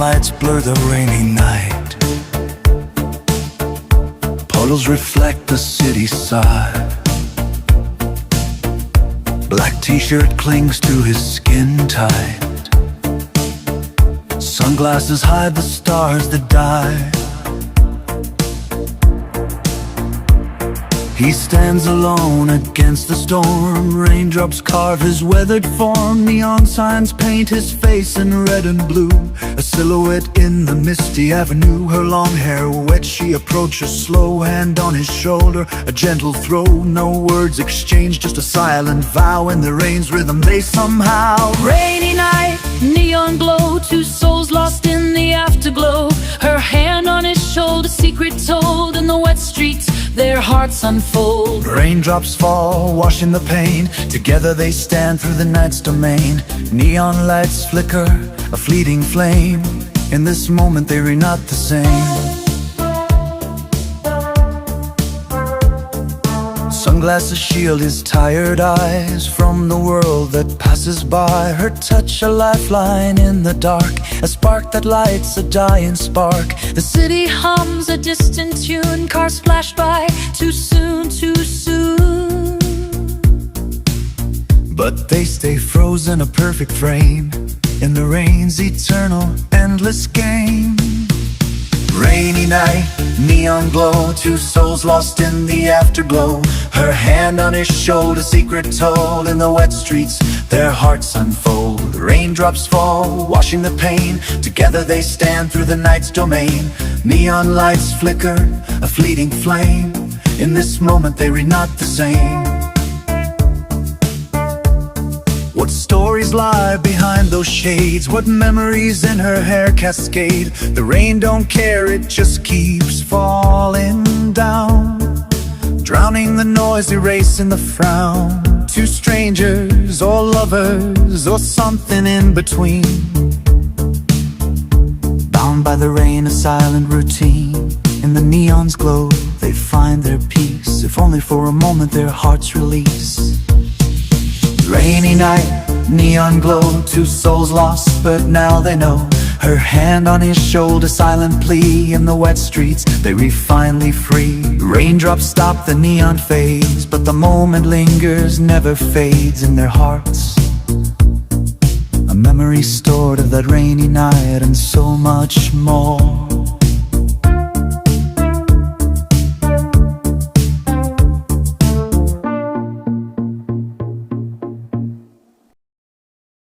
lights blur the rainy night. Puddles reflect the city side. Black t-shirt clings to his skin tight. Sunglasses hide the stars that die. He stands alone against the storm. Raindrops carve his weathered form. Neon signs paint his face in red and blue. A silhouette in the misty avenue. Her long hair wet, she approaches slow. Hand on his shoulder, a gentle throw. No words exchanged, just a silent vow. In the rain's rhythm they somehow. Rainy night, neon glow. Two souls lost in the afterglow. Her hand on his shoulder, secret told. In the wet streets their hearts unfold. Raindrops fall, washing the pain. Together they stand through the night's domain. Neon lights flicker, a fleeting flame. In this moment they are not the same. Sunglasses shield his tired eyes from the world that passes by. Her touch a lifeline in the dark, a spark that lights a dying spark. The city hums a distant tune. Cars flash by, too soon, too soon. But they stay frozen, a perfect frame in the rain's eternal, endless game. Rainy night, neon glow. Two souls lost in the afterglow. Her hand on his shoulder, secret told. In the wet streets their hearts unfold. Raindrops fall, washing the pain. Together they stand through the night's domain. Neon lights flicker, a fleeting flame. In this moment they are not the same. What stories lie behind those shades? What memories in her hair cascade? The rain don't care, it just keeps falling down, drowning the noise, erasing the frown. Two strangers, or lovers, or something in between. Bound by the rain, a silent routine. In the neon's glow, they find their peace. If only for a moment their hearts release. Rainy night, neon glow. Two souls lost, but now they know. Her hand on his shoulder, silent plea. In the wet streets, they are finally free. Raindrops stop, the neon fades, but the moment lingers, never fades in their hearts. A memory stored of that rainy night and so much more.